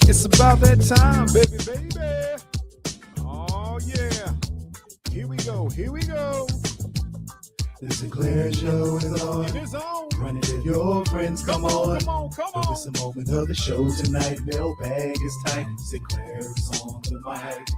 It's about that time, baby, baby. Oh, yeah. Here we go. Here we go. The Sinclair Show is on. It is on. Run it to your friends, come on. Come on, come So on. it's a moment of the show tonight. Mailbag is tight. Sinclair is on the mic.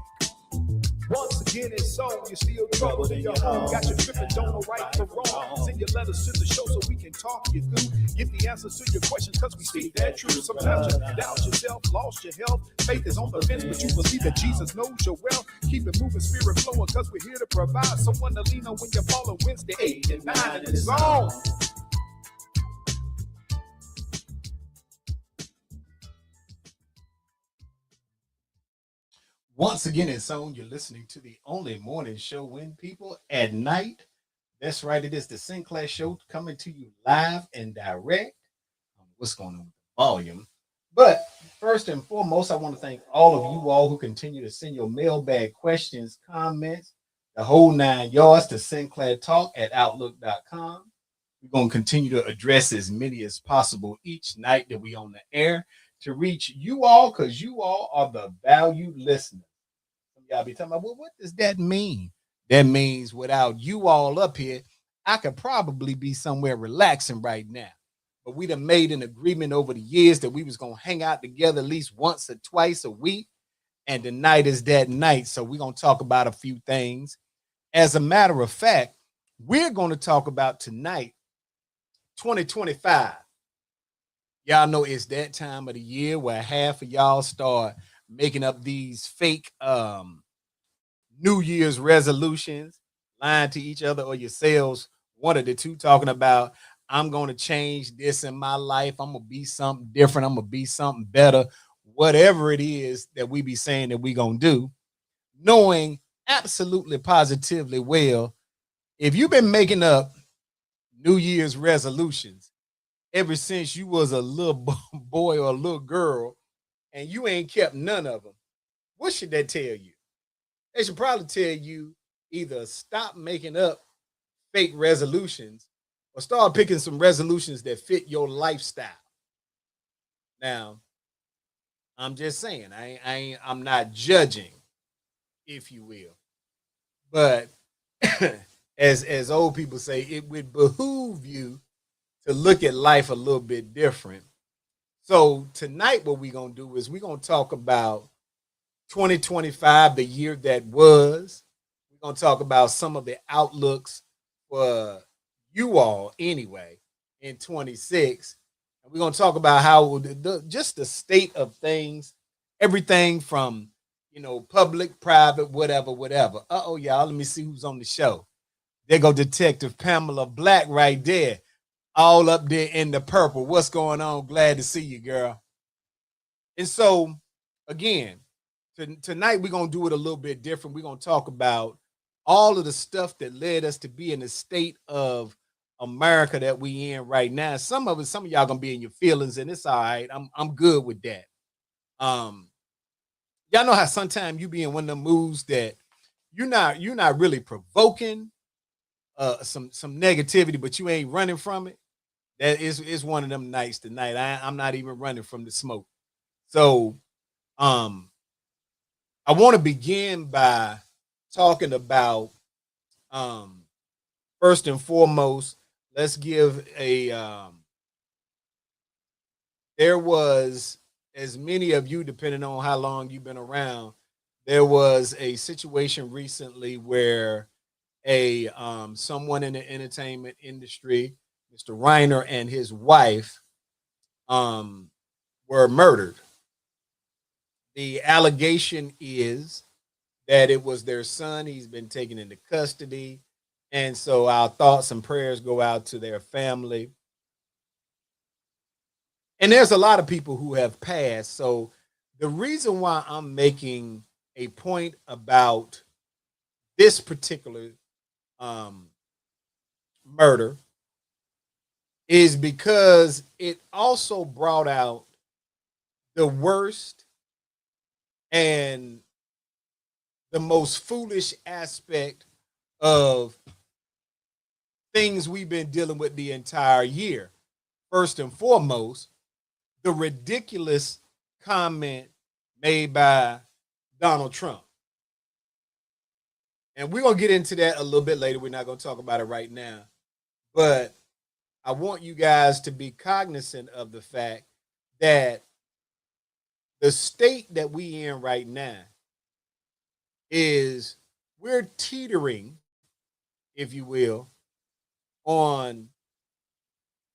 Once again, it's on. You're still troubled in your home. Got you tripping, don't know right from wrong. Send your letters to the show so we can talk you through. Give the answers to your questions because we speak that truth. Sometimes you doubt yourself, lost your health. Faith is on the fence, but you believe that Jesus knows your wealth. Keep it moving, spirit flowing because we're here to provide someone to lean on when you're falling. Wednesday 8 and 9 and it's on. Once again, it's on. You're listening to the only morning show when people at night. That's right. It is the Sinclair Show coming to you live and direct. What's going on with the volume? But first and foremost, I want to thank all of you all who continue to send your mailbag questions, comments, the whole 9 yards to sinclairtalk@outlook.com. We're going to continue to address as many as possible each night that we on the air to reach you all because you all are the valued listeners. Y'all be talking about, well, what does that mean? That means without you all up here, I could probably be somewhere relaxing right now. But we done made an agreement over the years that we was going to hang out together at least once or twice a week. And tonight is that night. So we're going to talk about a few things. As a matter of fact, we're going to talk about tonight, 2025. Y'all know it's that time of the year where half of y'all start making up these fake New Year's resolutions, lying to each other or yourselves, one of the two, talking about, I'm going to change this in my life. I'm going to be something different. I'm going to be something better, whatever it is that we be saying that we going to do, knowing absolutely positively well, if you've been making up New Year's resolutions ever since you was a little boy or a little girl, and you ain't kept none of them, what should that tell you? They should probably tell you either stop making up fake resolutions or start picking some resolutions that fit your lifestyle. Now, I'm just saying, I'm not judging, if you will. But as old people say, it would behoove you to look at life a little bit different. So tonight, what we're going to do is we're going to talk about 2025, the year that was. We're going to talk about some of the outlooks for you all anyway in 26. And we're going to talk about how just the state of things, everything from, public, private, whatever. Uh-oh, y'all, let me see who's on the show. There go Detective Pamela Black right there. All up there in the purple. What's going on? Glad to see you, girl. And so, again, tonight we're going to do it a little bit different. We're going to talk about all of the stuff that led us to be in the state of America that we in right now. Some of y'all going to be in your feelings, and it's all right. I'm good with that. Y'all know how sometimes you be in one of them moods that you're not really provoking some negativity, but you ain't running from it. That is one of them nights tonight. I'm not even running from the smoke. So I want to begin by talking about first and foremost, let's give there was, as many of you, depending on how long you've been around, there was a situation recently where someone in the entertainment industry, Mr. Reiner and his wife, were murdered. The allegation is that it was their son. He's been taken into custody. And so our thoughts and prayers go out to their family. And there's a lot of people who have passed. So the reason why I'm making a point about this particular murder is because it also brought out the worst and the most foolish aspect of things we've been dealing with the entire year. First and foremost, the ridiculous comment made by Donald Trump. And we're going to get into that a little bit later. We're not going to talk about it right now. But I want you guys to be cognizant of the fact that the state that we in right now is we're teetering, if you will, on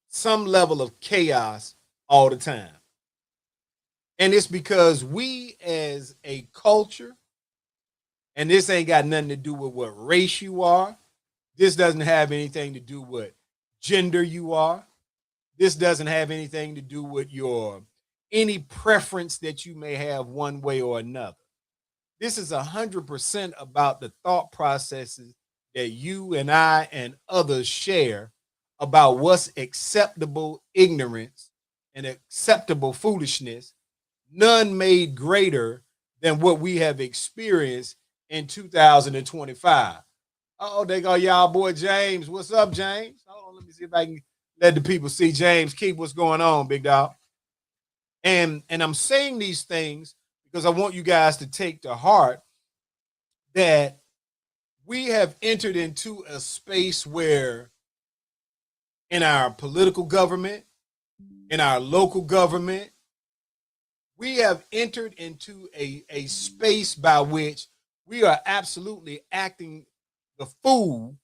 some level of chaos all the time. And it's because we as a culture, and this ain't got nothing to do with what race you are. This doesn't have anything to do with gender you are. This doesn't have anything to do with your any preference that you may have one way or another. This is 100% about the thought processes that you and I and others share about what's acceptable ignorance and acceptable foolishness, none made greater than what we have experienced in 2025. Oh, they go, y'all boy James. What's up, James? Hold on, let me see if I can let the people see James. Keep what's going on, big dog. And I'm saying these things because I want you guys to take to heart that we have entered into a space where in our political government, in our local government, we have entered into a space by which we are absolutely acting the fool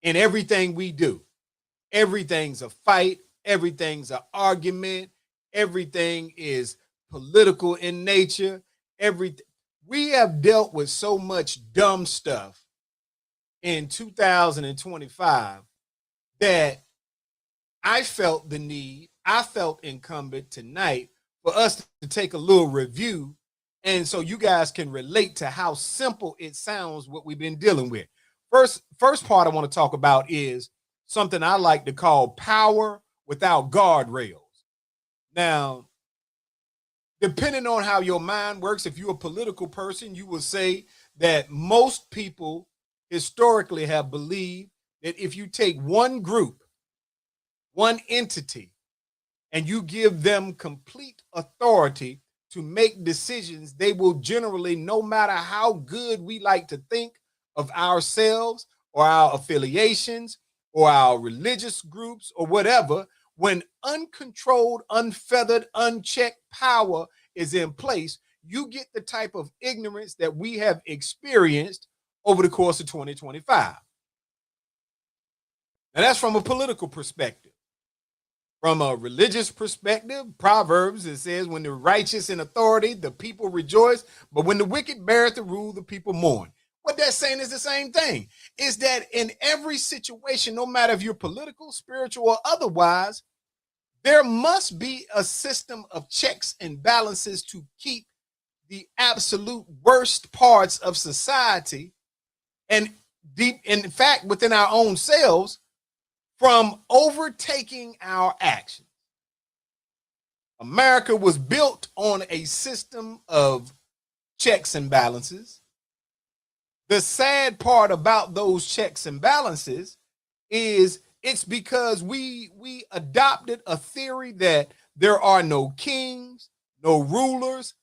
in everything we do. Everything's a fight. Everything's an argument. Everything is political in nature. We have dealt with so much dumb stuff in 2025 that I felt incumbent tonight for us to take a little review, and so you guys can relate to how simple it sounds what we've been dealing with. First part I want to talk about is something I like to call power without guardrails. Now, depending on how your mind works, if you're a political person, you will say that most people historically have believed that if you take one group, one entity, and you give them complete authority to make decisions, they will generally, no matter how good we like to think of ourselves or our affiliations or our religious groups or whatever, when uncontrolled, unfeathered, unchecked power is in place, you get the type of ignorance that we have experienced over the course of 2025. Now, that's from a political perspective. From a religious perspective, Proverbs, it says, when the righteous in authority, the people rejoice, but when the wicked beareth the rule, the people mourn. What that's saying is the same thing, is that in every situation, no matter if you're political, spiritual, or otherwise, there must be a system of checks and balances to keep the absolute worst parts of society and deep, in fact, within our own selves, from overtaking our actions. America was built on a system of checks and balances. The sad part about those checks and balances is it's because we adopted a theory that there are no kings, no rulers,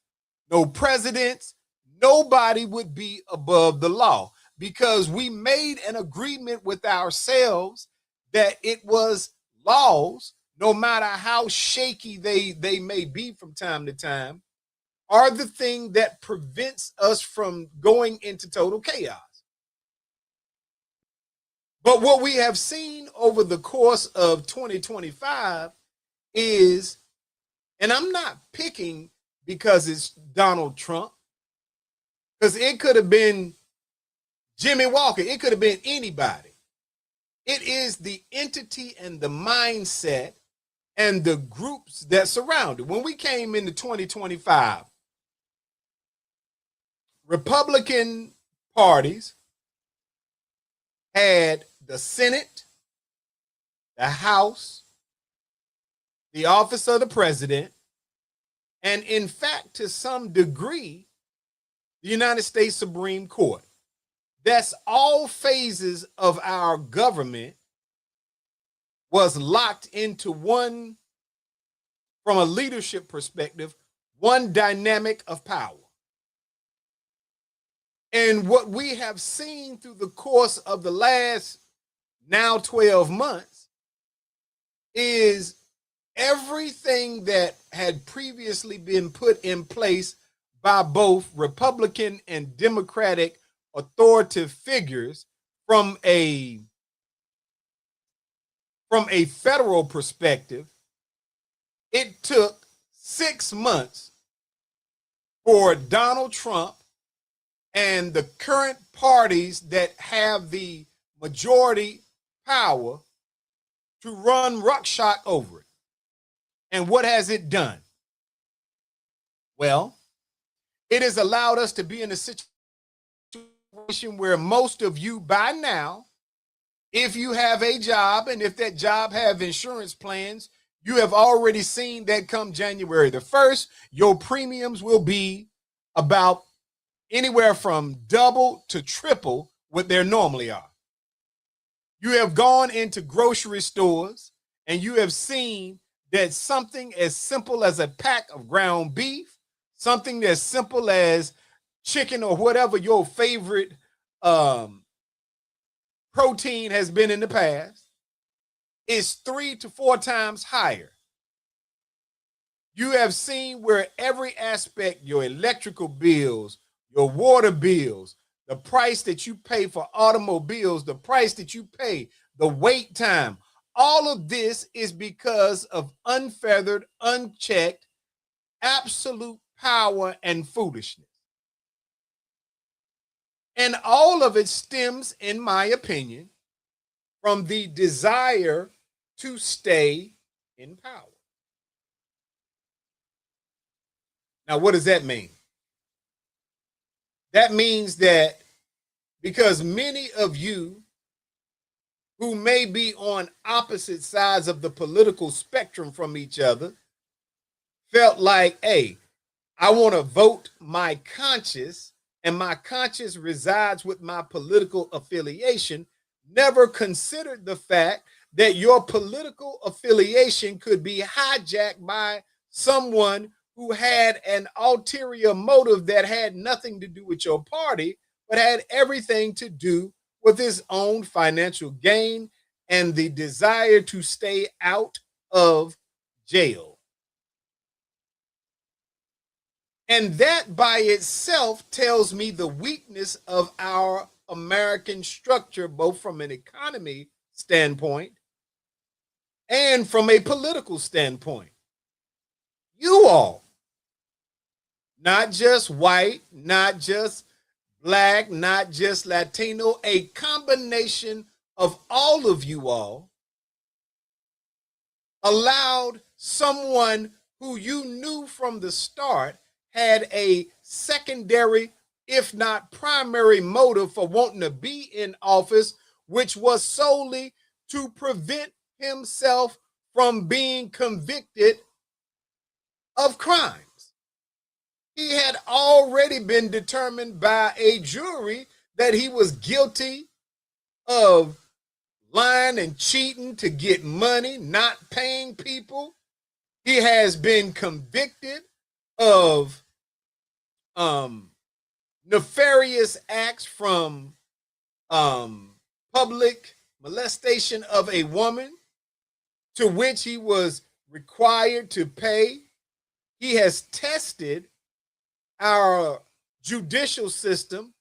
no presidents. Nobody would be above the law because we made an agreement with ourselves that it was laws, no matter how shaky they may be from time to time, are the thing that prevents us from going into total chaos. But what we have seen over the course of 2025 is, and I'm not picking because it's Donald Trump, because it could have been Jimmy Walker, it could have been anybody. It is the entity and the mindset and the groups that surround it. When we came into 2025, Republican parties had the Senate, the House, the office of the president, and in fact, to some degree, the United States Supreme Court. That's all phases of our government was locked into one, from a leadership perspective, one dynamic of power. And what we have seen through the course of the last now 12 months is everything that had previously been put in place by both Republican and Democratic authoritative figures from a federal perspective. It took 6 months for Donald Trump and the current parties that have the majority power to run ruckshot over it. And what has it done? Well, it has allowed us to be in a situation where most of you by now, if you have a job and if that job have insurance plans, you have already seen that come January the 1st, your premiums will be about anywhere from double to triple what they normally are. You have gone into grocery stores and you have seen that something as simple as a pack of ground beef, something as simple as chicken or whatever your favorite protein has been in the past, is 3 to 4 times higher. You have seen where every aspect, your electrical bills, your water bills, the price that you pay for automobiles, the price that you pay, the wait time, all of this is because of unfeathered, unchecked, absolute power and foolishness. And all of it stems, in my opinion, from the desire to stay in power. Now, what does that mean? That means that because many of you who may be on opposite sides of the political spectrum from each other felt like, hey, I want to vote my conscience, and my conscience resides with my political affiliation, never considered the fact that your political affiliation could be hijacked by someone who had an ulterior motive that had nothing to do with your party, but had everything to do with his own financial gain and the desire to stay out of jail. And that by itself tells me the weakness of our American structure, both from an economy standpoint and from a political standpoint. You all, not just white, not just Black, not just Latino, a combination of all of you all allowed someone who you knew from the start had a secondary, if not primary motive for wanting to be in office, which was solely to prevent himself from being convicted of crimes. He had already been determined by a jury that he was guilty of lying and cheating to get money, not paying people. He has been convicted of nefarious acts from public molestation of a woman, to which he was required to pay. He has tested our judicial system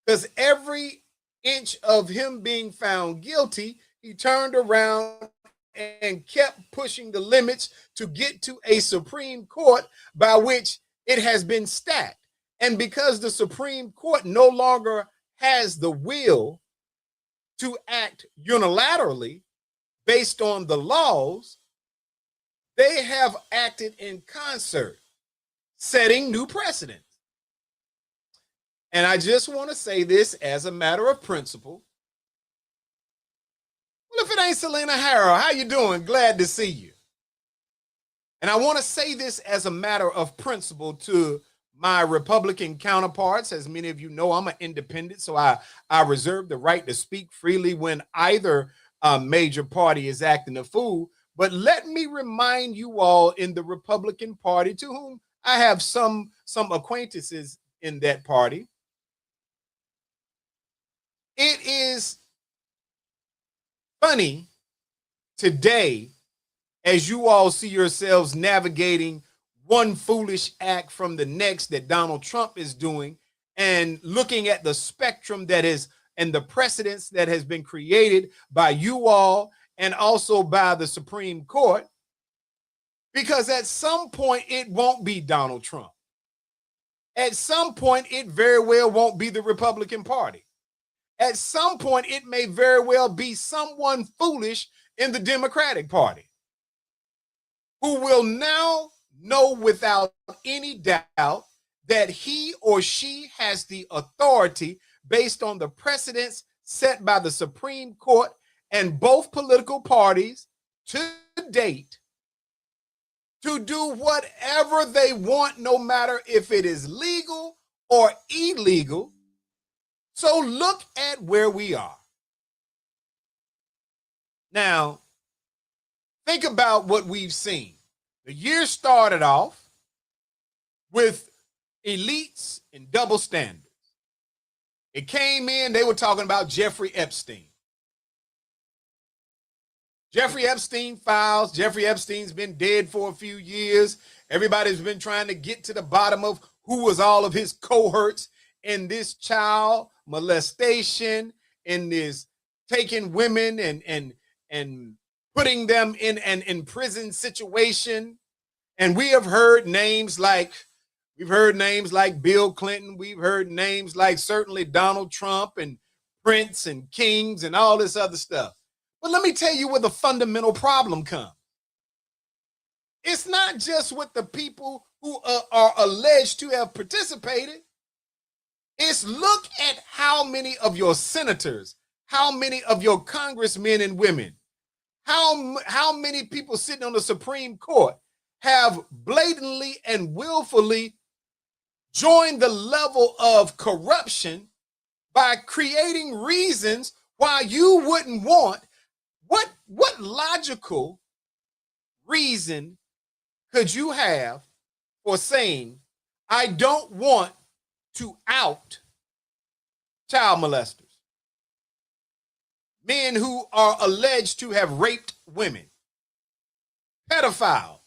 because every inch of him being found guilty, he turned around and kept pushing the limits to get to a Supreme Court by which it has been stacked. And because the Supreme Court no longer has the will to act unilaterally based on the laws, they have acted in concert, setting new precedents. And I just want to say this as a matter of principle. Well, if it ain't Selena Harrell, how you doing? Glad to see you. And I want to say this as a matter of principle to my Republican counterparts. As many of you know, I'm an independent, so I reserve the right to speak freely when either major party is acting a fool. But let me remind you all in the Republican Party, to whom I have some acquaintances in that party, It is funny today as you all see yourselves navigating one foolish act from the next that Donald Trump is doing, and looking at the spectrum that is and the precedents that has been created by you all and also by the Supreme Court, because at some point it won't be Donald Trump. At some point it very well won't be the Republican Party. At some point it may very well be someone foolish in the Democratic Party who will now know without any doubt that he or she has the authority based on the precedents set by the Supreme Court and both political parties to date to do whatever they want, no matter if it is legal or illegal. So look at where we are. Now, think about what we've seen. The year started off with elites and double standards. It came in, they were talking about Jeffrey Epstein. Jeffrey Epstein files. Jeffrey Epstein's been dead for a few years. Everybody's been trying to get to the bottom of who was all of his cohorts in this child molestation, in this taking women and putting them in an imprisoned situation. And we have heard names like, Bill Clinton. We've heard names like certainly Donald Trump and Prince and Kings and all this other stuff. But let me tell you where the fundamental problem comes. It's not just with the people who are alleged to have participated. It's look at how many of your senators, how many of your congressmen and women, how many people sitting on the Supreme Court have blatantly and willfully joined the level of corruption by creating reasons why you wouldn't want. What logical reason could you have for saying, I don't want to out child molesters, men who are alleged to have raped women, pedophiles?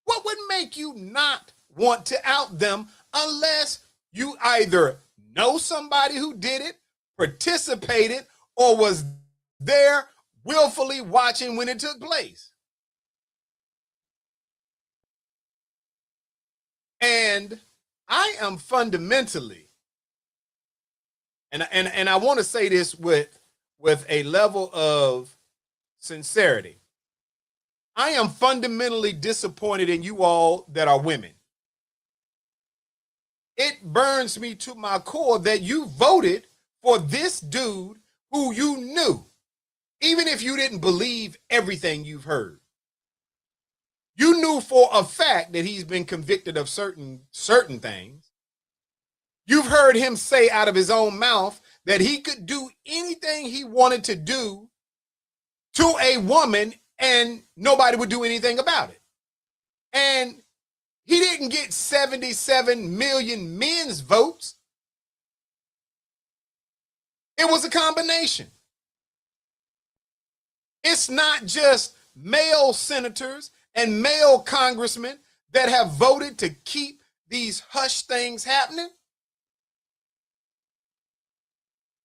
What would make you not want to out them unless you either know somebody who did it, participated, or was there willfully watching when it took place? And I am fundamentally, and I want to say this with a level of sincerity, I am fundamentally disappointed in you all that are women. It burns me to my core that you voted for this dude who you knew, even if you didn't believe everything you've heard. You knew for a fact that he's been convicted of certain things. You've heard him say out of his own mouth that he could do anything he wanted to do to a woman and nobody would do anything about it. And he didn't get 77 million men's votes. It was a combination. It's not just male senators and male congressmen that have voted to keep these hush things happening.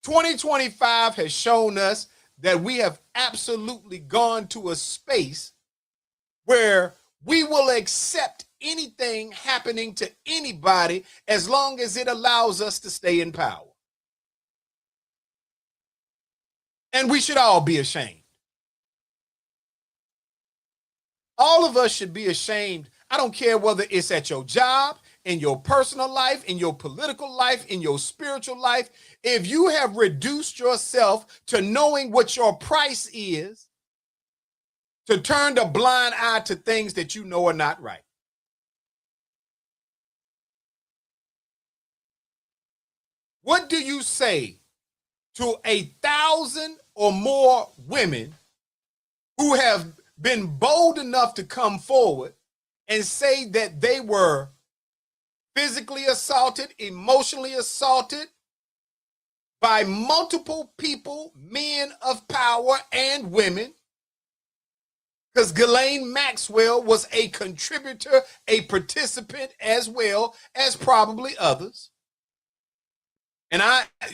2025 has shown us that we have absolutely gone to a space where we will accept anything happening to anybody as long as it allows us to stay in power. And we should all be ashamed. All of us should be ashamed. I don't care whether it's at your job, in your personal life, in your political life, in your spiritual life. If you have reduced yourself to knowing what your price is, to turn a blind eye to things that you know are not right. What do you say to 1,000 or more women who have been bold enough to come forward and say that they were physically assaulted, emotionally assaulted by multiple people, men of power and women, because Ghislaine Maxwell was a contributor, a participant, as well as probably others. And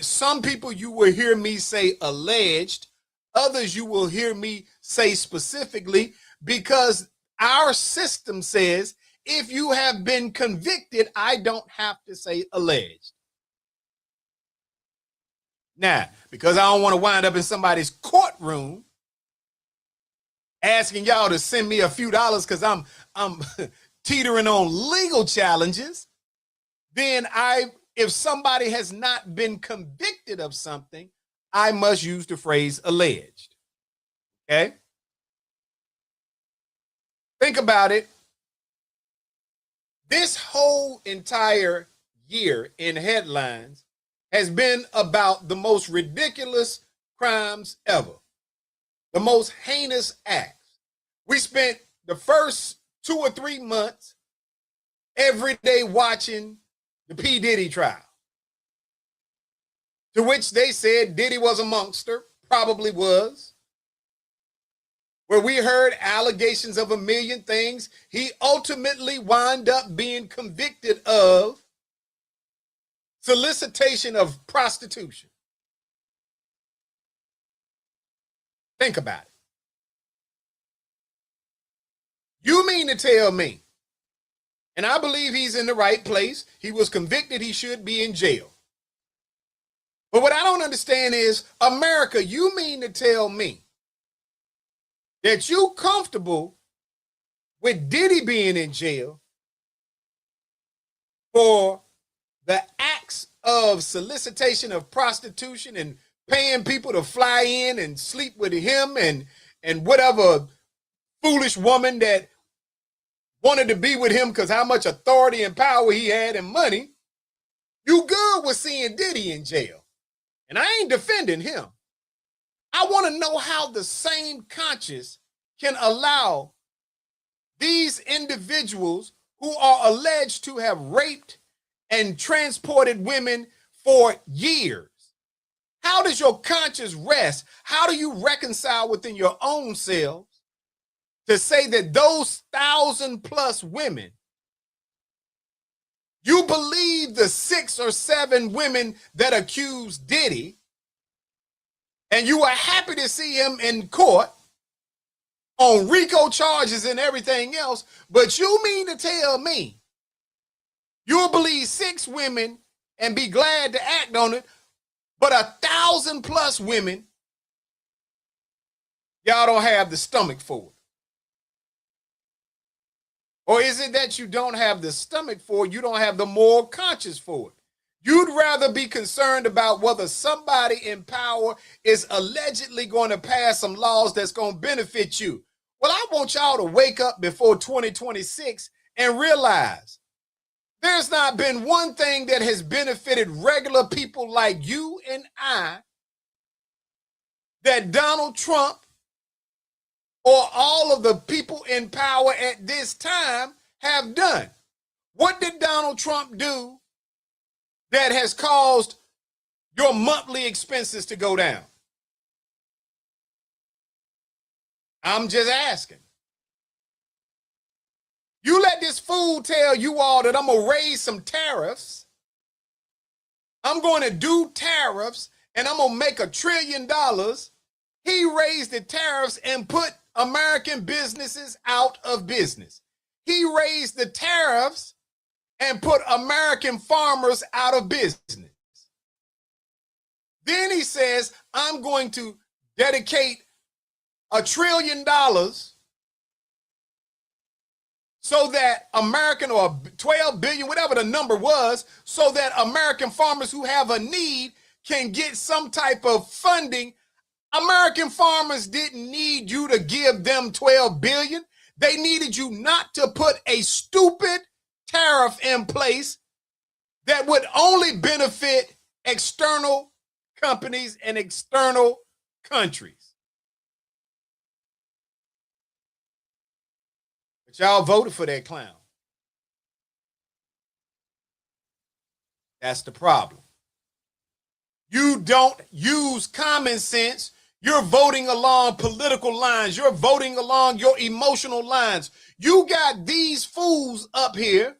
some people you will hear me say alleged, others you will hear me say specifically, because our system says if you have been convicted, I don't have to say alleged. Now, because I don't want to wind up in somebody's courtroom asking y'all to send me a few dollars because I'm teetering on legal challenges, then if somebody has not been convicted of something, I must use the phrase alleged. Okay? Think about it. This whole entire year in headlines has been about the most ridiculous crimes ever, the most heinous acts. We spent the first 2 or 3 months every day watching the P. Diddy trial, to which they said Diddy was a monster, probably was, where we heard allegations of a million things. He ultimately wound up being convicted of solicitation of prostitution. Think about it. You mean to tell me, and I believe he's in the right place, he was convicted, he should be in jail. But what I don't understand is, America, you mean to tell me that you comfortable with Diddy being in jail for the acts of solicitation of prostitution and paying people to fly in and sleep with him and whatever foolish woman that wanted to be with him because how much authority and power he had and money? You good with seeing Diddy in jail. And I ain't defending him. I want to know how the same conscience can allow these individuals who are alleged to have raped and transported women for years. How does your conscience rest? How do you reconcile within your own selves to say that those 1,000+ women, you believe the 6 or 7 women that accused Diddy, and you are happy to see him in court on RICO charges and everything else, but you mean to tell me you'll believe 6 women and be glad to act on it, but 1,000+ women, y'all don't have the stomach for it? Or is it that you don't have the stomach for it, you don't have the moral conscience for it? You'd rather be concerned about whether somebody in power is allegedly going to pass some laws that's going to benefit you. Well, I want y'all to wake up before 2026 and realize there's not been one thing that has benefited regular people like you and I that Donald Trump or all of the people in power at this time have done. What did Donald Trump do that has caused your monthly expenses to go down? I'm just asking. You let this fool tell you all that I'm going to raise some tariffs. I'm going to do tariffs and I'm going to make $1 trillion. He raised the tariffs and put American businesses out of business. He raised the tariffs and put American farmers out of business. Then he says, I'm going to dedicate $1 trillion so that American, or 12 billion, whatever the number was, so that American farmers who have a need can get some type of funding. American farmers didn't need you to give them 12 billion. They needed you not to put a stupid tariff in place that would only benefit external companies and external countries. But y'all voted for that clown. That's the problem. You don't use common sense. You're voting along political lines. You're voting along your emotional lines. You got these fools up here.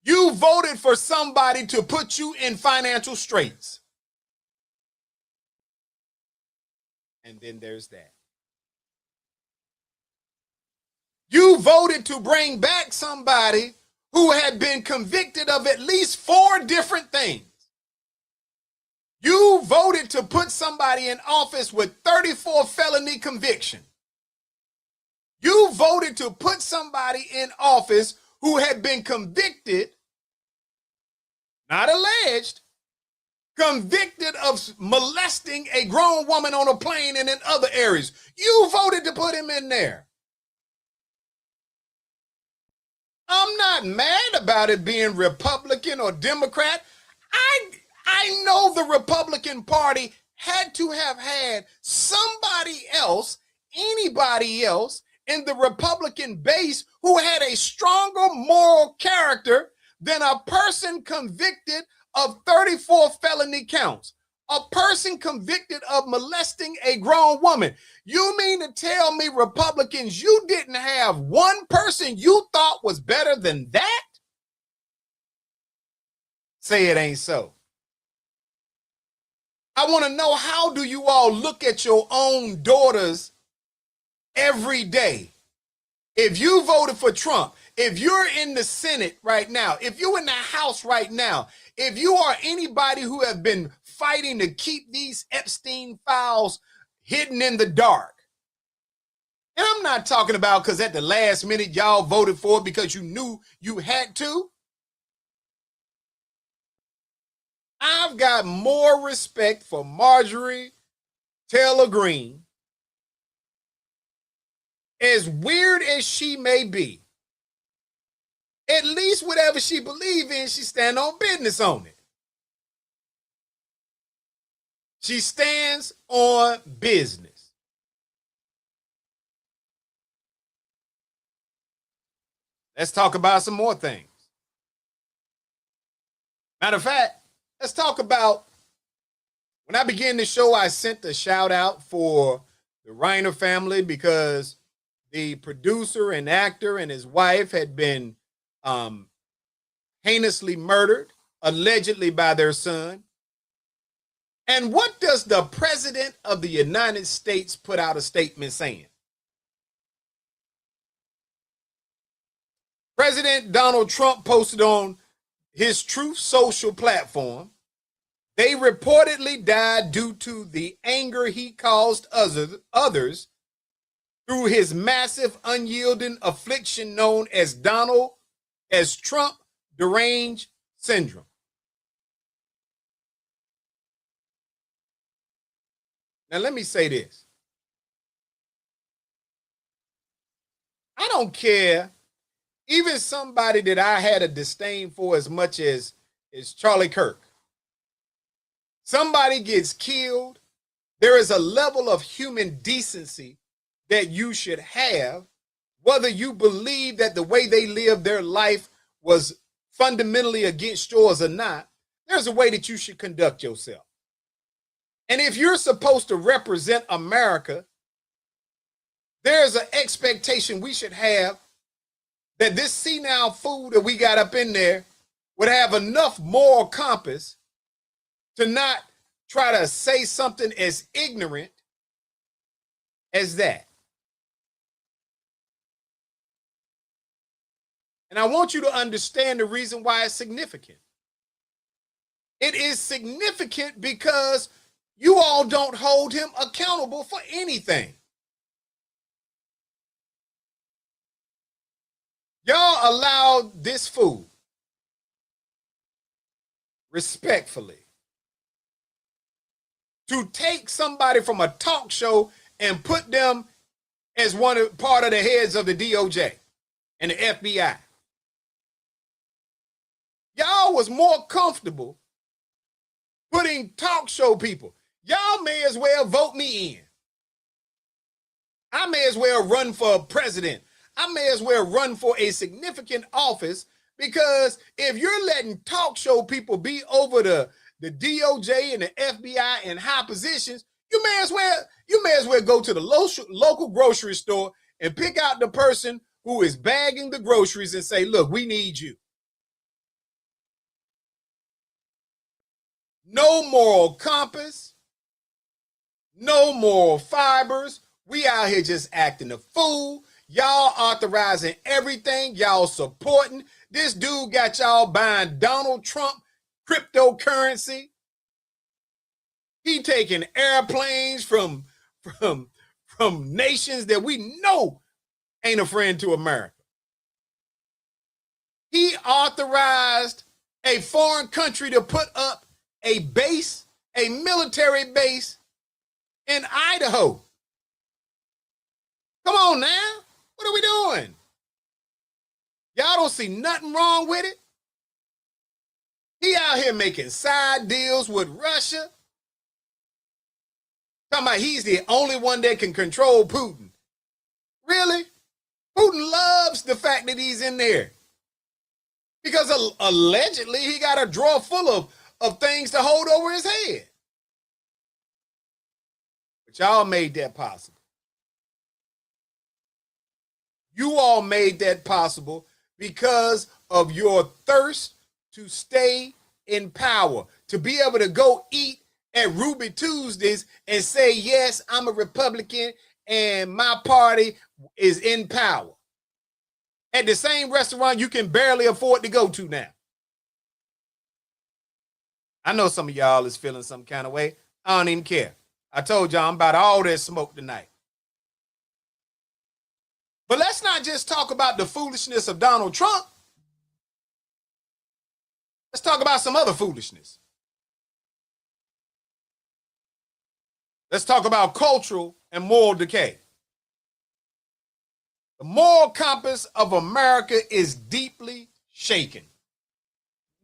You voted for somebody to put you in financial straits. And then there's that. You voted to bring back somebody who had been convicted of at least 4 different things. You voted to put somebody in office with 34 felony convictions. You voted to put somebody in office who had been convicted, not alleged, convicted of molesting a grown woman on a plane and in other areas. You voted to put him in there. I'm not mad about it being Republican or Democrat. I know the Republican Party had to have had somebody else, anybody else in the Republican base who had a stronger moral character than a person convicted of 34 felony counts, a person convicted of molesting a grown woman. You mean to tell me, Republicans, you didn't have one person you thought was better than that? Say it ain't so. I want to know, how do you all look at your own daughters every day? If you voted for Trump, if you're in the Senate right now, if you're in the House right now, if you are anybody who have been fighting to keep these Epstein files hidden in the dark, and I'm not talking about because at the last minute y'all voted for it because you knew you had to. I've got more respect for Marjorie Taylor Greene, as weird as she may be. At least whatever she believes in, she stand on business on it. She stands on business. Let's talk about some more things. Matter of fact, let's talk about, when I began the show, I sent a shout out for the Reiner family because the producer and actor and his wife had been heinously murdered, allegedly by their son. And what does the President of the United States put out a statement saying? President Donald Trump posted on his Truth Social platform, they reportedly died due to the anger he caused others through his massive, unyielding affliction known as Trump deranged syndrome. Now, let me say this. I don't care, even somebody that I had a disdain for as much as Charlie Kirk. Somebody gets killed, there is a level of human decency that you should have, whether you believe that the way they lived their life was fundamentally against yours or not. There's a way that you should conduct yourself. And if you're supposed to represent America, there's an expectation we should have that this senile fool that we got up in there would have enough moral compass to not try to say something as ignorant as that. And I want you to understand the reason why it's significant. It is significant because you all don't hold him accountable for anything. Y'all allowed this fool, respectfully, to take somebody from a talk show and put them as part of the heads of the DOJ and the FBI. Y'all was more comfortable putting talk show people. Y'all may as well vote me in. I may as well run for president. I may as well run for a significant office, because if you're letting talk show people be over the DOJ and the FBI in high positions, you may as well go to the local grocery store and pick out the person who is bagging the groceries and say, look, we need you. No moral compass, no moral fibers. We out here just acting a fool. Y'all authorizing everything. Y'all supporting. This dude got y'all buying Donald Trump cryptocurrency. He taking airplanes from nations that we know ain't a friend to America. He authorized a foreign country to put up a base, a military base in Idaho. Come on now. What are we doing? Y'all don't see nothing wrong with it? He out here making side deals with Russia. Talking about he's the only one that can control Putin. Really? Putin loves the fact that he's in there. Because allegedly he got a drawer full of things to hold over his head. But y'all made that possible. You all made that possible because of your thirst to stay in power, to be able to go eat at Ruby Tuesdays and say, yes, I'm a Republican and my party is in power. At the same restaurant you can barely afford to go to now. I know some of y'all is feeling some kind of way. I don't even care. I told y'all I'm about all that smoke tonight. But let's not just talk about the foolishness of Donald Trump. Let's talk about some other foolishness. Let's talk about cultural and moral decay. The moral compass of America is deeply shaken.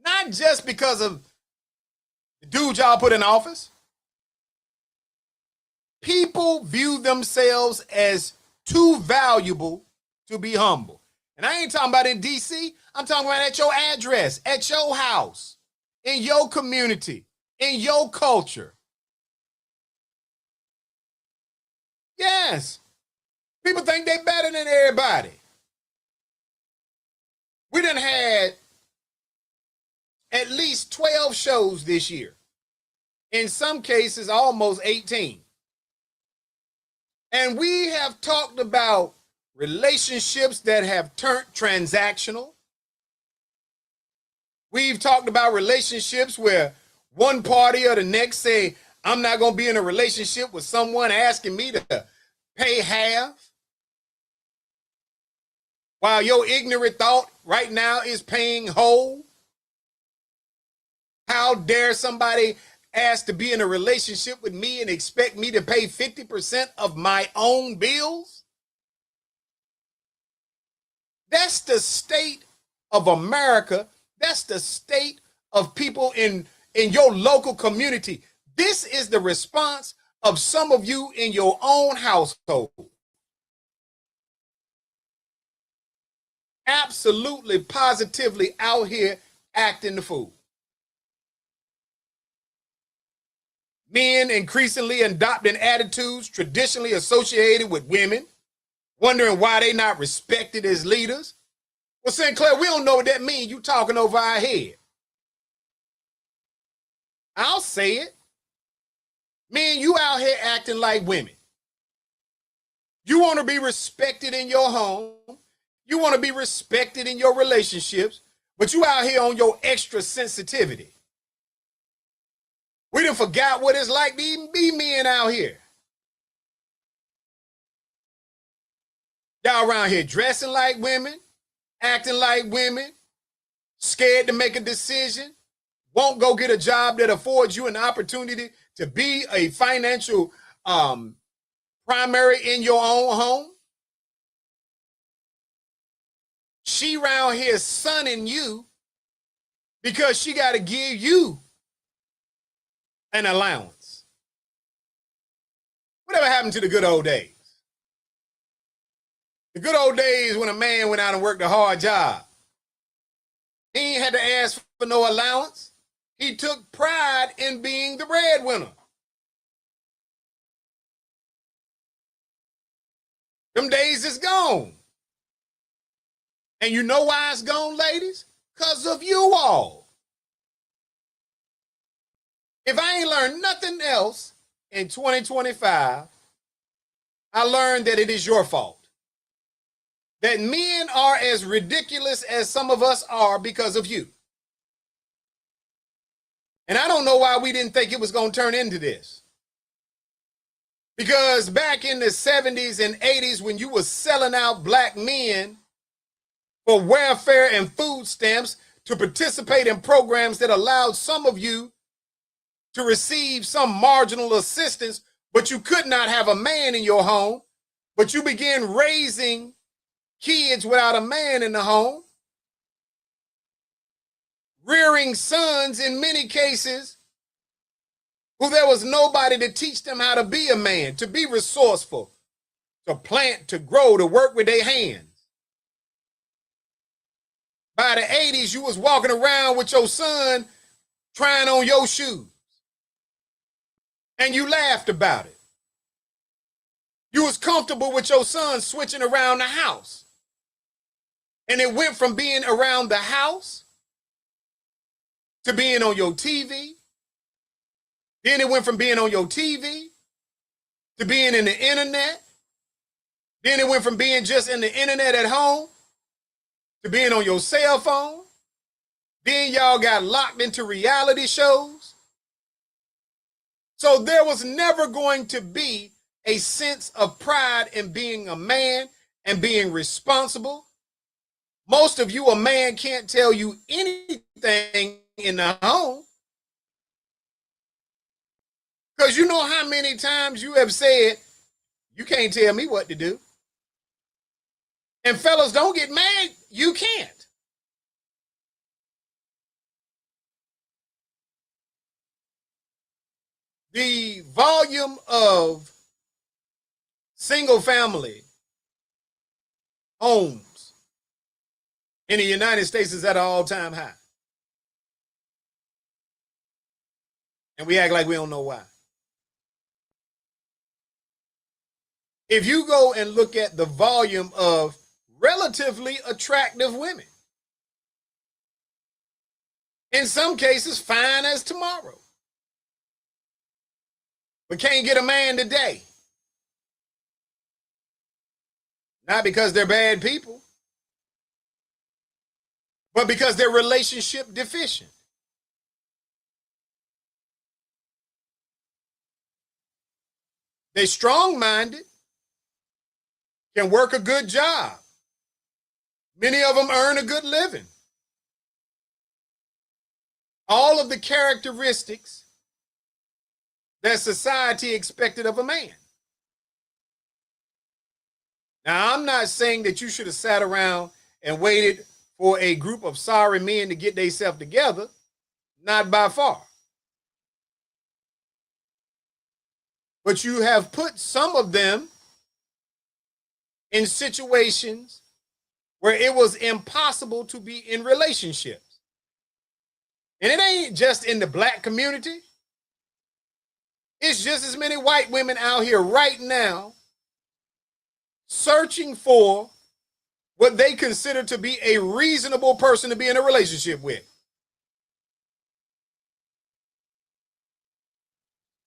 Not just because of the dude y'all put in office. People view themselves as too valuable to be humble. And I ain't talking about in DC. I'm talking about at your address, at your house, in your community, in your culture. Yes. People think they better than everybody. We done had at least 12 shows this year. In some cases, almost 18. And we have talked about relationships that have turned transactional. We've talked about relationships where one party or the next say, I'm not going to be in a relationship with someone asking me to pay half. While your ignorant thought right now is paying whole. How dare somebody ask to be in a relationship with me and expect me to pay 50% of my own bills? That's the state of America. That's the state of people in your local community. This is the response of some of you in your own household. Absolutely, positively out here acting the fool. Men increasingly adopting attitudes traditionally associated with women, wondering why they not respected as leaders. Well, Sinclair, we don't know what that means. You talking over our head. I'll say it. Men, you out here acting like women. You want to be respected in your home. You want to be respected in your relationships, but you out here on your extra sensitivity. We done forgot what it's like to even be men out here. Y'all around here dressing like women, acting like women, scared to make a decision, won't go get a job that affords you an opportunity to be a financial primary in your own home. She around here sunning you because she got to give you an allowance. Whatever happened to the good old days? The good old days when a man went out and worked a hard job. He ain't had to ask for no allowance. He took pride in being the breadwinner. Them days is gone. And you know why it's gone, ladies? Because of you all. If I ain't learned nothing else in 2025, I learned that it is your fault. That men are as ridiculous as some of us are because of you. And I don't know why we didn't think it was going to turn into this. Because back in the 70s and 80s, when you were selling out black men for welfare and food stamps to participate in programs that allowed some of you to receive some marginal assistance, but you could not have a man in your home, but you began raising kids without a man in the home, rearing sons in many cases who there was nobody to teach them how to be a man, to be resourceful, to plant, to grow, to work with their hands. By the 80s, you was walking around with your son trying on your shoes. And you laughed about it. You was comfortable with your son switching around the house. And it went from being around the house to being on your TV. Then it went from being on your TV to being in the internet. Then it went from being just in the internet at home to being on your cell phone. Then y'all got locked into reality shows. So there was never going to be a sense of pride in being a man and being responsible. Most of you, a man can't tell you anything in the home. Because you know how many times you have said, you can't tell me what to do. And fellas, don't get mad. You can't. The volume of single family homes in the United States is at an all-time high. And we act like we don't know why. If you go and look at the volume of relatively attractive women, in some cases fine as tomorrow, but can't get a man today. Not because they're bad people, but because they're relationship deficient. They're strong-minded, can work a good job. Many of them earn a good living. All of the characteristics that society expected of a man. Now, I'm not saying that you should have sat around and waited for a group of sorry men to get themselves together. Not by far. But you have put some of them in situations where it was impossible to be in relationships. And it ain't just in the black community. It's just as many white women out here right now searching for what they consider to be a reasonable person to be in a relationship with.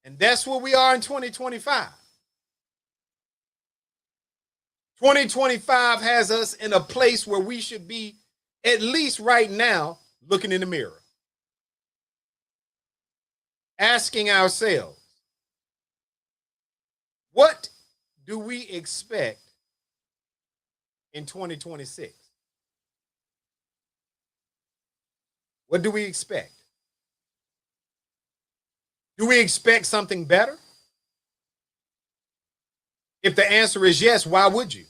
And that's where we are in 2025. 2025 has us in a place where we should be, at least right now, looking in the mirror. Asking ourselves, what do we expect in 2026? What do we expect? Do we expect something better? If the answer is yes, why would you?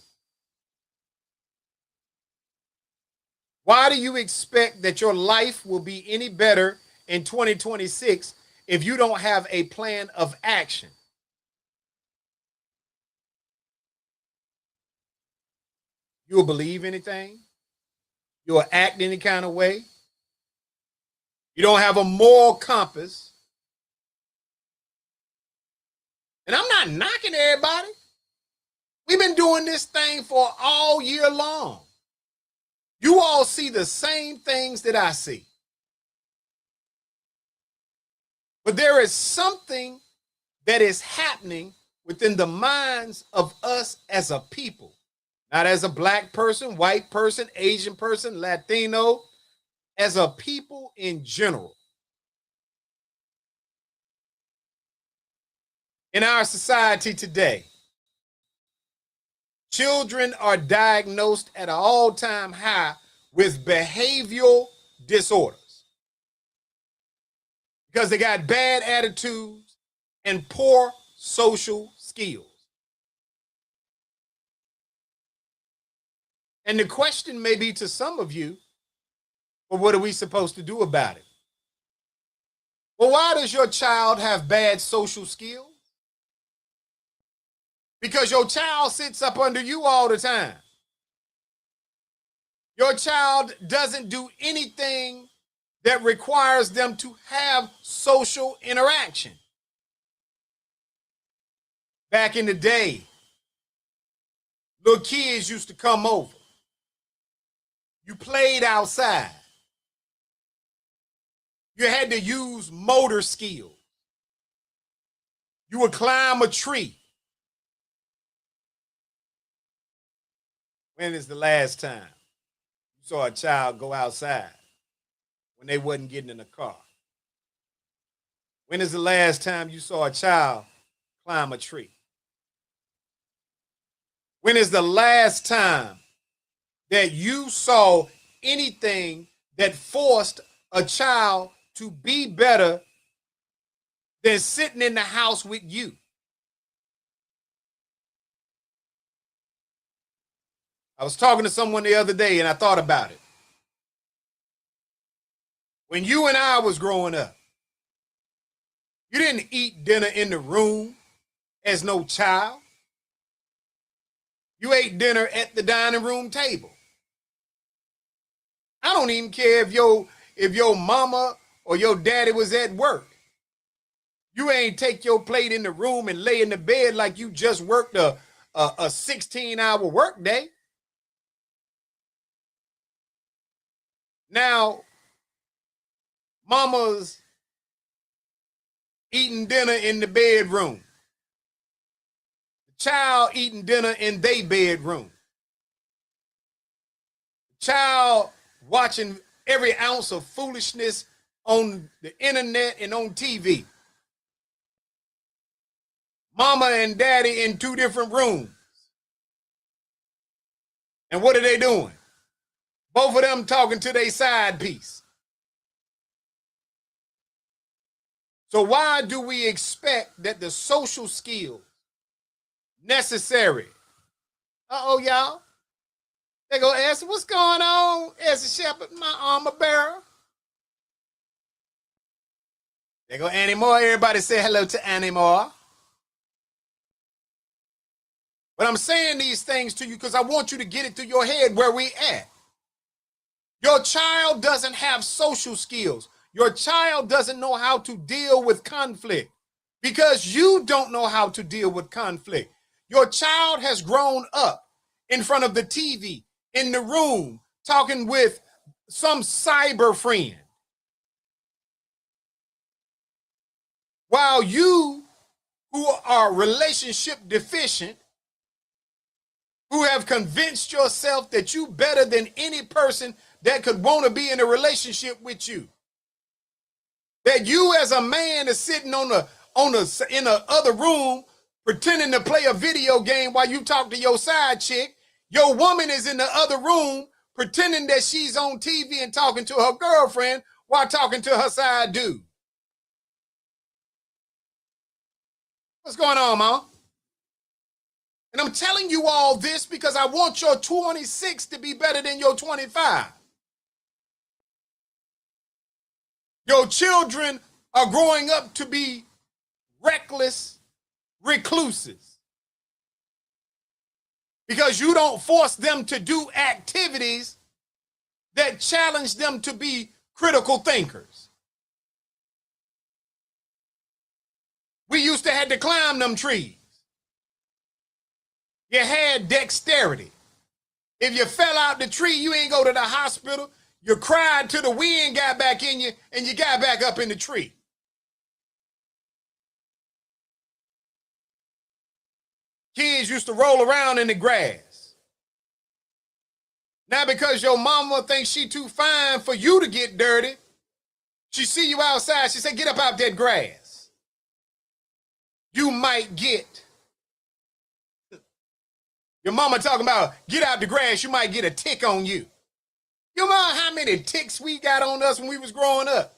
Why do you expect that your life will be any better in 2026 if you don't have a plan of action? You'll believe anything? You'll act any kind of way? You don't have a moral compass. And I'm not knocking everybody. We've been doing this thing for all year long. You all see the same things that I see. But there is something that is happening within the minds of us as a people, not as a black person, white person, Asian person, Latino, as a people in general. In our society today, children are diagnosed at an all-time high with behavioral disorders because they got bad attitudes and poor social skills. And the question may be to some of you, well, what are we supposed to do about it? Well, why does your child have bad social skills? Because your child sits up under you all the time. Your child doesn't do anything that requires them to have social interaction. Back in the day, little kids used to come over. You played outside. You had to use motor skills. You would climb a tree. When is the last time you saw a child go outside when they wasn't getting in a car? When is the last time you saw a child climb a tree? When is the last time that you saw anything that forced a child to be better than sitting in the house with you? I was talking to someone the other day and I thought about it. When you and I was growing up, you didn't eat dinner in the room as no child. You ate dinner at the dining room table. I don't even care if your mama or your daddy was at work. You ain't take your plate in the room and lay in the bed like you just worked a 16-hour work day. Now, mama's eating dinner in the bedroom. The child eating dinner in their bedroom. The child watching every ounce of foolishness on the internet and on TV. Mama and daddy in two different rooms. And what are they doing? Both of them talking to their side piece. So why do we expect that the social skills necessary? Y'all. They go, Esther, what's going on? Esther Shepherd, my armor bearer. They go, Annie Moore. Everybody say hello to Annie Moore. But I'm saying these things to you because I want you to get it through your head where we at. Your child doesn't have social skills. Your child doesn't know how to deal with conflict because you don't know how to deal with conflict. Your child has grown up in front of the TV, in the room, talking with some cyber friend. While you, who are relationship deficient, who have convinced yourself that you better than any person that could want to be in a relationship with you, that you as a man is sitting in the other room pretending to play a video game while you talk to your side chick. Your woman is in the other room pretending that she's on TV and talking to her girlfriend while talking to her side dude. What's going on, Mom? And I'm telling you all this because I want your 26 to be better than your 25. Your children are growing up to be reckless recluses because you don't force them to do activities that challenge them to be critical thinkers. We used to have to climb them trees. You had dexterity. If you fell out the tree, you ain't go to the hospital. You cried till the wind got back in you and you got back up in the tree. Kids used to roll around in the grass. Now because your mama thinks she too fine for you to get dirty, she see you outside, she say, get up out that grass. You might get, your mama talking about get out the grass, you might get a tick on you. You know how many ticks we got on us when we was growing up?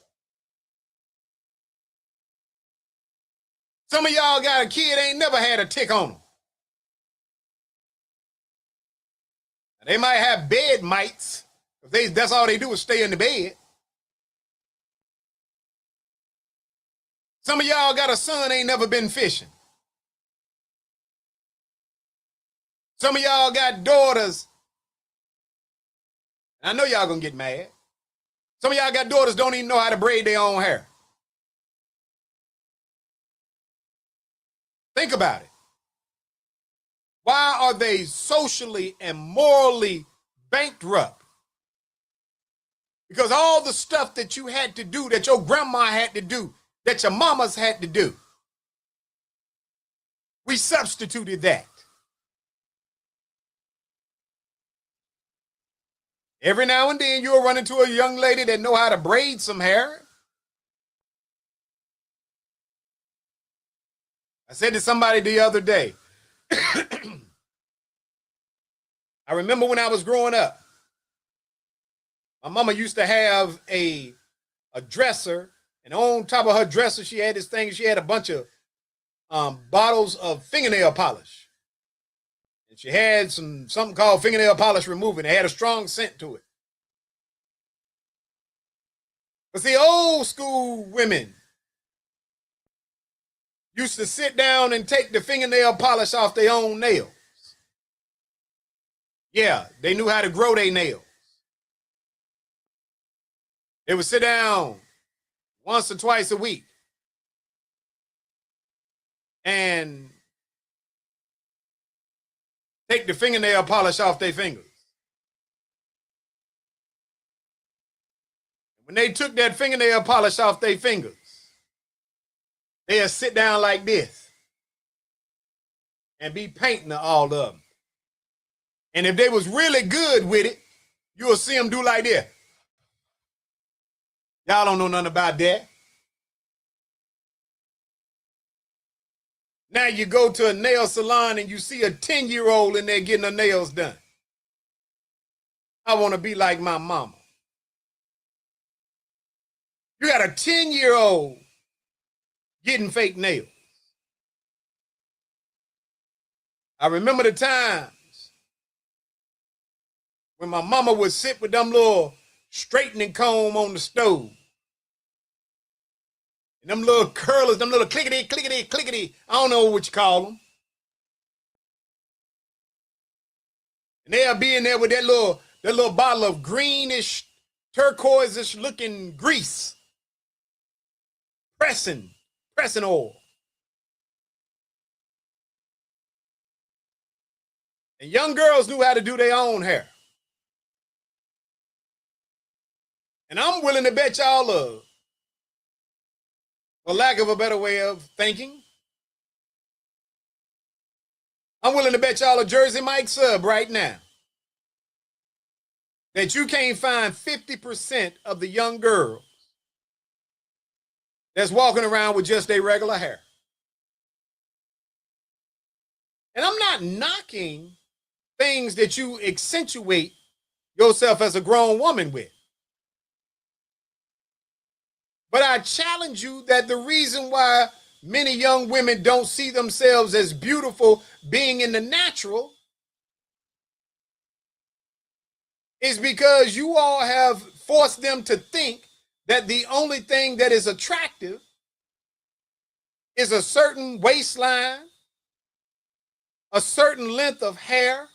Some of y'all got a kid ain't never had a tick on them. They might have bed mites. That's all they do is stay in the bed. Some of y'all got a son ain't never been fishing. Some of y'all got daughters. I know y'all gonna get mad. Some of y'all got daughters don't even know how to braid their own hair. Think about it. Why are they socially and morally bankrupt? Because all the stuff that you had to do, that your grandma had to do, that your mamas had to do, we substituted that. Every now and then you'll run into a young lady that know how to braid some hair. I said to somebody the other day, I remember when I was growing up, my mama used to have a dresser, and on top of her dresser, she had this thing, she had a bunch of bottles of fingernail polish. And she had something called fingernail polish remover, and it had a strong scent to it. But see, old school women used to sit down and take the fingernail polish off their own nails. Yeah, they knew how to grow their nails. They would sit down once or twice a week and take the fingernail polish off their fingers. When they took that fingernail polish off their fingers, they'd sit down like this and be painting all of them. And if they was really good with it, you'll see them do like this. Y'all don't know nothing about that. Now you go to a nail salon and you see a 10-year-old in there getting her nails done. I want to be like my mama. You got a 10-year-old getting fake nails. I remember the times when my mama would sit with them little straightening comb on the stove. And them little curlers, them little clickety, clickety, clickety, I don't know what you call them. And they'll be in there with that little bottle of greenish, turquoise-ish looking grease. Pressing oil. And young girls knew how to do their own hair. And I'm willing to bet y'all for lack of a better way of thinking, I'm willing to bet y'all a Jersey Mike sub right now that you can't find 50% of the young girls that's walking around with just their regular hair. And I'm not knocking things that you accentuate yourself as a grown woman with. But I challenge you that the reason why many young women don't see themselves as beautiful being in the natural is because you all have forced them to think that the only thing that is attractive is a certain waistline, a certain length of hair,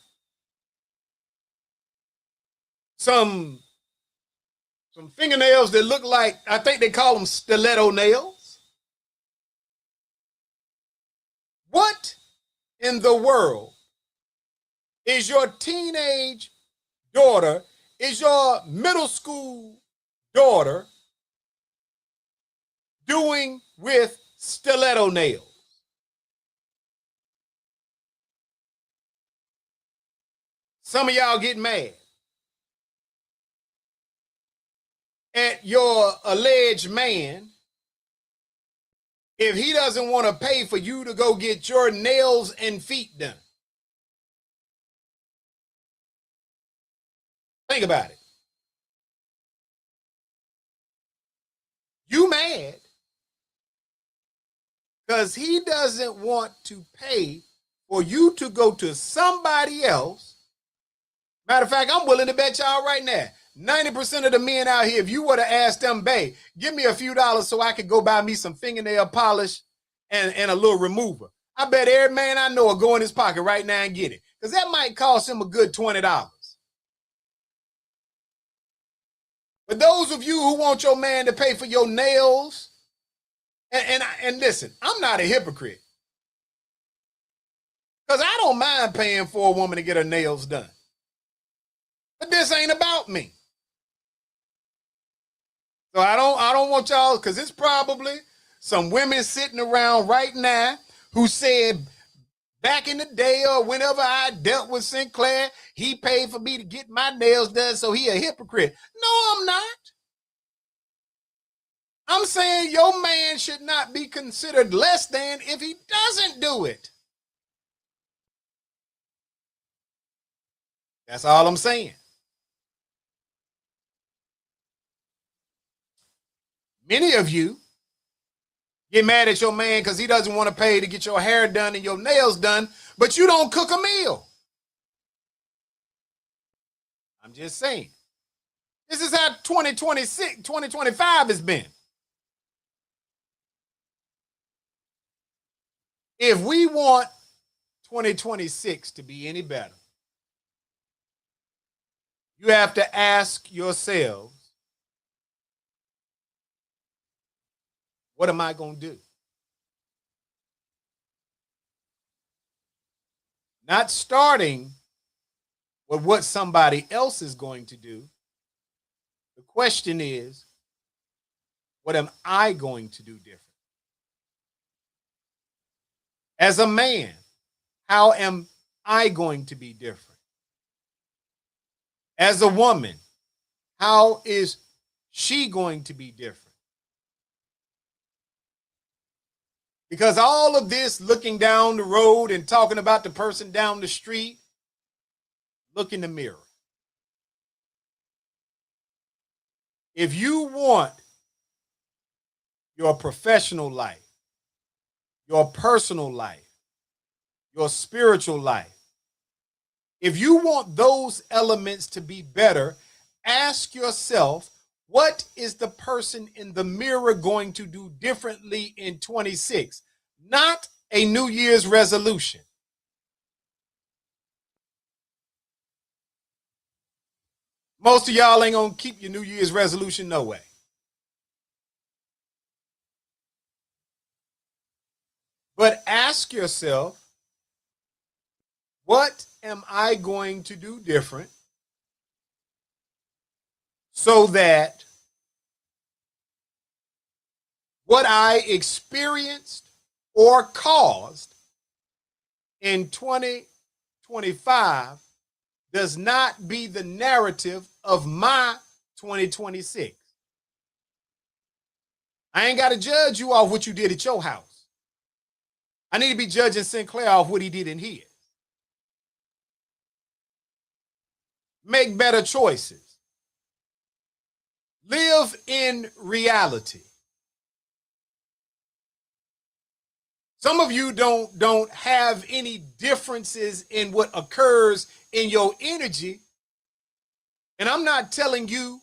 some fingernails that look like, I think they call them stiletto nails. What in the world is your teenage daughter, is your middle school daughter doing with stiletto nails? Some of y'all get mad at your alleged man if he doesn't want to pay for you to go get your nails and feet done. Think about it. You mad because he doesn't want to pay for you to go to somebody else. Matter of fact, I'm willing to bet y'all right now, 90% of the men out here, if you were to ask them, babe, give me a few dollars so I could go buy me some fingernail polish and a little remover, I bet every man I know will go in his pocket right now and get it, because that might cost him a good $20. But those of you who want your man to pay for your nails, and listen, I'm not a hypocrite, because I don't mind paying for a woman to get her nails done. But this ain't about me. So I don't want y'all, because it's probably some women sitting around right now who said back in the day or whenever I dealt with Sinclair, he paid for me to get my nails done, so he a hypocrite. No, I'm not. I'm saying your man should not be considered less than if he doesn't do it. That's all I'm saying. Many of you get mad at your man because he doesn't want to pay to get your hair done and your nails done, but you don't cook a meal. I'm just saying. This is how 2025 has been. If we want 2026 to be any better, you have to ask yourselves, what am I going to do? Not starting with what somebody else is going to do. The question is, what am I going to do different? As a man, how am I going to be different? As a woman, how is she going to be different? Because all of this looking down the road and talking about the person down the street, look in the mirror. If you want your professional life, your personal life, your spiritual life, if you want those elements to be better, ask yourself, what is the person in the mirror going to do differently in 26? Not a New Year's resolution. Most of y'all ain't gonna keep your New Year's resolution no way. But ask yourself, what am I going to do different so that what I experienced or caused in 2025 does not be the narrative of my 2026. I ain't got to judge you off what you did at your house. I need to be judging Sinclair off what he did in his. Make better choices. Live in reality. Some of you don't have any differences in what occurs in your energy. And I'm not telling you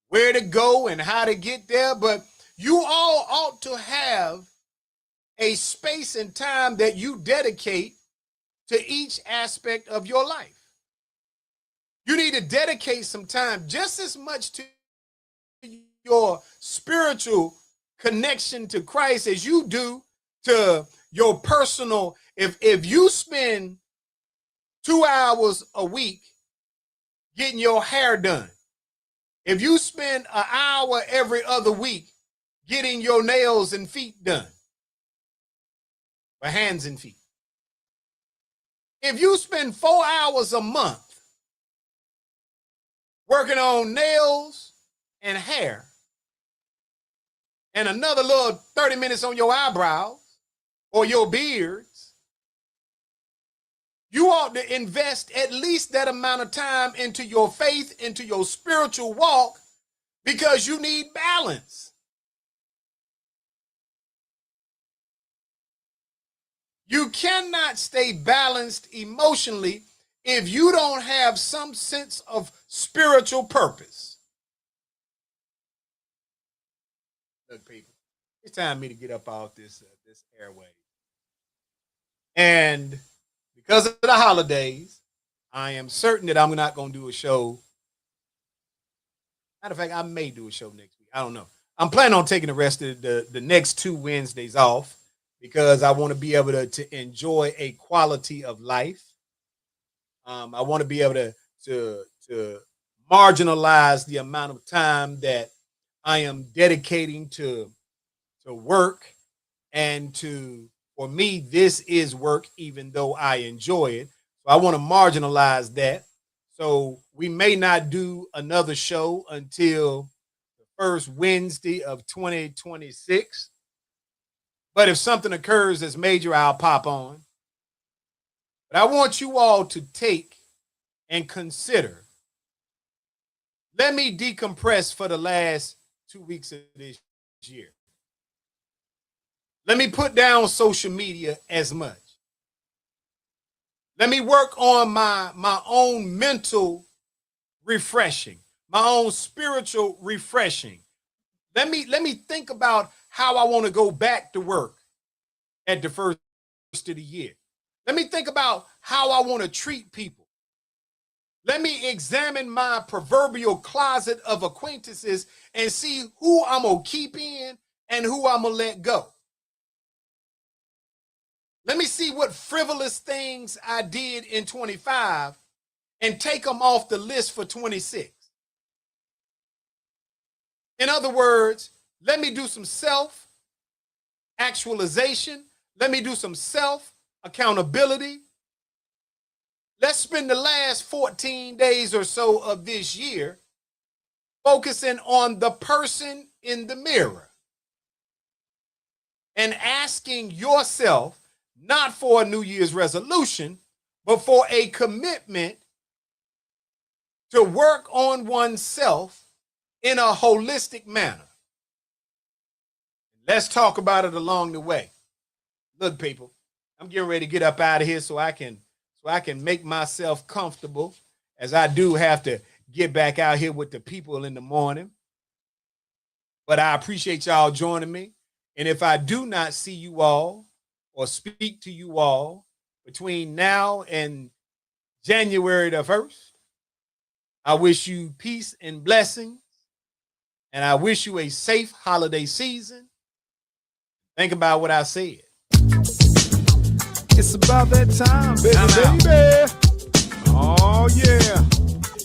where to go and how to get there, but you all ought to have a space and time that you dedicate to each aspect of your life. You need to dedicate some time just as much to your spiritual connection to Christ as you do to your personal, if you spend 2 hours a week getting your hair done, if you spend an hour every other week getting your nails and feet done, or hands and feet, if you spend 4 hours a month working on nails and hair, and another little 30 minutes on your eyebrows or your beards, you ought to invest at least that amount of time into your faith, into your spiritual walk, because you need balance. You cannot stay balanced emotionally if you don't have some sense of spiritual purpose. Look, people, it's time for me to get up off this airway. And because of the holidays, I am certain that I'm not going to do a show. Matter of fact, I may do a show next week. I don't know. I'm planning on taking the rest of the next 2 Wednesdays off because I want to be able to enjoy a quality of life. I want to be able to marginalize the amount of time that I am dedicating to work, and for me, this is work, even though I enjoy it. So I want to marginalize that. So we may not do another show until the first Wednesday of 2026. But if something occurs that's major, I'll pop on. But I want you all to take and consider. Let me decompress for the last 2 weeks of this year. Let me put down social media as much. Let me work on my own mental refreshing, my own spiritual refreshing. Let me think about how I want to go back to work at the first of the year. Let me think about how I want to treat people. Let me examine my proverbial closet of acquaintances and see who I'm going to keep in and who I'm going to let go. Let me see what frivolous things I did in 25 and take them off the list for 26. In other words, let me do some self-actualization. Let me do some self-accountability. Let's spend the last 14 days or so of this year focusing on the person in the mirror and asking yourself, not for a New Year's resolution, but for a commitment to work on oneself in a holistic manner. Let's talk about it along the way. Look, people, I'm getting ready to get up out of here so I can make myself comfortable, as I do have to get back out here with the people in the morning. But I appreciate y'all joining me. And if I do not see you all or speak to you all between now and January the 1st, I wish you peace and blessings. And I wish you a safe holiday season. Think about what I said. It's about that time, baby. Oh, yeah.